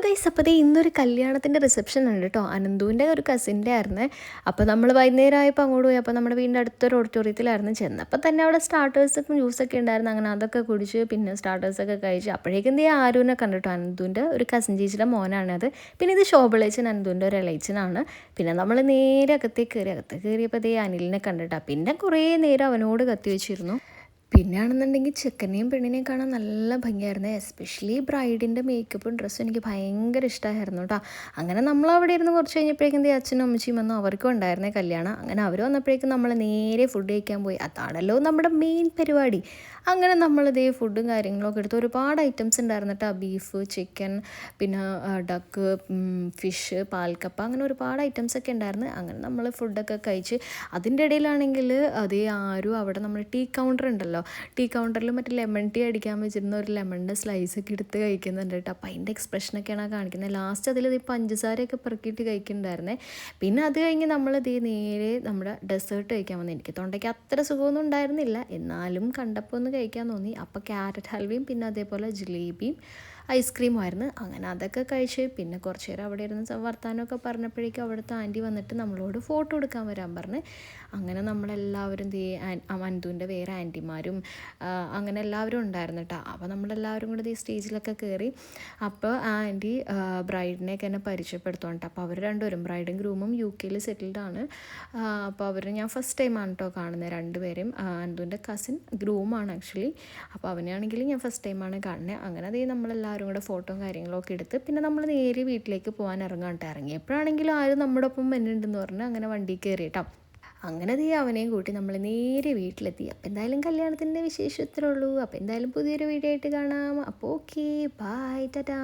Guys, അപ്പോൾ ദേ ഇന്നൊരു കല്യാണത്തിൻ്റെ റിസപ്ഷൻ ഉണ്ട് കേട്ടോ. അനന്തുവിൻ്റെ ഒരു കസിൻ്റെ ആയിരുന്നു. അപ്പോൾ നമ്മൾ വൈകുന്നേരം ആയപ്പോൾ അങ്ങോട്ട് പോയി. അപ്പോൾ നമ്മുടെ വീടിൻ്റെ അടുത്തൊരു ഓഡിറ്റോറിയത്തിലായിരുന്നു ചെന്നപ്പോൾ തന്നെ അവിടെ സ്റ്റാർട്ടേഴ്സൊക്കെ ജ്യൂസൊക്കെ ഉണ്ടായിരുന്നു. അങ്ങനെ അതൊക്കെ കുടിച്ച് പിന്നെ സ്റ്റാർട്ടേഴ്സൊക്കെ കഴിച്ച് അപ്പോഴേക്കും ദേ ആരുവിനെ കണ്ടിട്ടോ. അനന്തുവിൻ്റെ ഒരു കസിൻ ചേച്ചിയുടെ മോനാണത്. പിന്നെ ഇത് ശോഭളേച്ചൻ, അനന്തുവിൻ്റെ ഒരു ഇളയച്ചനാണ്. പിന്നെ നമ്മൾ നേരെ അകത്തേക്ക് കയറിയപ്പോൾ ദേ അനിലിനെ കണ്ടിട്ടാ. പിന്നെ കുറേ നേരം അവനോട് കത്തി വെച്ചിരുന്നു. പിന്നെ ആണെന്നുണ്ടെങ്കിൽ ചെക്കനെയും പെണ്ണിനെയും കാണാൻ നല്ല ഭംഗിയായിരുന്നു. എസ്പെഷ്യലി ബ്രൈഡിൻ്റെ മേക്കപ്പും ഡ്രസ്സും എനിക്ക് ഭയങ്കര ഇഷ്ടമായിരുന്നു കേട്ടോ. അങ്ങനെ നമ്മൾ അവിടെ ഇരുന്ന് കുറച്ച് കഴിഞ്ഞപ്പോഴേക്കും അച്ഛനും അമ്മച്ചിയും വന്നു. അവർക്കും ഉണ്ടായിരുന്നേ കല്യാണം. അങ്ങനെ അവർ വന്നപ്പോഴേക്കും നമ്മൾ നേരെ ഫുഡ് കഴിക്കാൻ പോയി. അതാണല്ലോ നമ്മുടെ മെയിൻ പരിപാടി. അങ്ങനെ നമ്മളിതേ ഫുഡും കാര്യങ്ങളൊക്കെ എടുത്ത് ഒരുപാട് ഐറ്റംസ് ഉണ്ടായിരുന്നു കേട്ടോ. ബീഫ്, ചിക്കൻ, പിന്നെ ഡക്ക്, ഫിഷ്, പാൽക്കപ്പ, അങ്ങനെ ഒരുപാട് ഐറ്റംസൊക്കെ ഉണ്ടായിരുന്നു. അങ്ങനെ നമ്മൾ ഫുഡൊക്കെ കഴിച്ച് അതിൻ്റെ ഇടയിലാണെങ്കിൽ അതേ ആരും അവിടെ നമ്മൾ ടീ കൗണ്ടർ ഉണ്ടല്ലോ, ടീ കൗണ്ടറിൽ മറ്റേ ലെമൺ ടീ അടിക്കാൻ വെച്ചിരുന്ന ഒരു ലെമണിൻ്റെ സ്ലൈസൊക്കെ എടുത്ത് കഴിക്കുന്നുണ്ട് കേട്ടോ. അപ്പോൾ അതിൻ്റെ എക്സ്പ്രഷനൊക്കെയാണ് കാണിക്കുന്നത്. ലാസ്റ്റ് അതിൽ പഞ്ചസാരയൊക്കെ പെറുക്കിയിട്ട് കഴിക്കുന്നുണ്ടായിരുന്നേ. പിന്നെ അത് കഴിഞ്ഞ് നമ്മൾ നേരെ നമ്മുടെ ഡെസേർട്ട് കഴിക്കാൻ വന്നു. എനിക്ക് തൊണ്ടയ്ക്ക് അത്ര സുഖമൊന്നും ഉണ്ടായിരുന്നില്ല, എന്നാലും കണ്ടപ്പോൾ ഒന്ന് കഴിക്കാൻ തോന്നി. അപ്പോൾ ക്യാരറ്റ് ഹൽവയും പിന്നെ അതേപോലെ ജിലേബിയും ഐസ്ക്രീമായിരുന്നു. അങ്ങനെ അതൊക്കെ കഴിച്ച് പിന്നെ കുറച്ച് നേരം അവിടെ ഇരുന്ന് വർത്താനമൊക്കെ പറഞ്ഞപ്പോഴേക്കും അവിടുത്തെ ആൻറ്റി വന്നിട്ട് നമ്മളോട് ഫോട്ടോ എടുക്കാൻ വരാൻ പറഞ്ഞ്. അങ്ങനെ നമ്മളെല്ലാവരും അനന്തുവിൻ്റെ വേറെ ആൻറ്റിമാരും അങ്ങനെ എല്ലാവരും ഉണ്ടായിരുന്നു കേട്ടോ. അപ്പോൾ നമ്മളെല്ലാവരും കൂടെ ഈ സ്റ്റേജിലൊക്കെ കയറി. അപ്പോൾ ആ ആൻറ്റി ബ്രൈഡിനെയൊക്കെ എന്നെ പരിചയപ്പെടുത്തുന്നുണ്ട്. അപ്പോൾ അവർ രണ്ടുപേരും, ബ്രൈഡും ഗ്രൂമും UK സെറ്റിൽഡാണ്. അപ്പോൾ അവർ ഞാൻ ഫസ്റ്റ് ടൈമാണ് കേട്ടോ കാണുന്നത് രണ്ടുപേരും. അനന്തുവിൻ്റെ കസിൻ ഗ്രൂമാണ് ആക്ച്വലി. അപ്പോൾ അവനാണെങ്കിൽ ഞാൻ ഫസ്റ്റ് ടൈമാണ് കാണുന്നത്. അങ്ങനെ അതേ നമ്മളെല്ലാവരും കൂടെ ഫോട്ടോയും കാര്യങ്ങളൊക്കെ എടുത്ത് പിന്നെ നമ്മൾ നേരെ വീട്ടിലേക്ക് പോകാൻ ഇറങ്ങിയപ്പോഴാണെങ്കിലും ആരും നമ്മുടെ ഒപ്പം വരുന്നുണ്ടെന്ന് പറഞ്ഞ് അങ്ങനെ വണ്ടി കയറി കേട്ടോ. അങ്ങനെ ദേ അവനെയും കൂട്ടി നമ്മൾ നേരെ വീട്ടിലെത്തി. അപ്പോൾ എന്തായാലും കല്യാണത്തിൻ്റെ വിശേഷം ഇത്രേ ഉള്ളൂ. അപ്പോൾ എന്തായാലും പുതിയൊരു വീഡിയോ ആയിട്ട് കാണാം. അപ്പോൾ ഓക്കെ, ബൈ, ടാറ്റാ.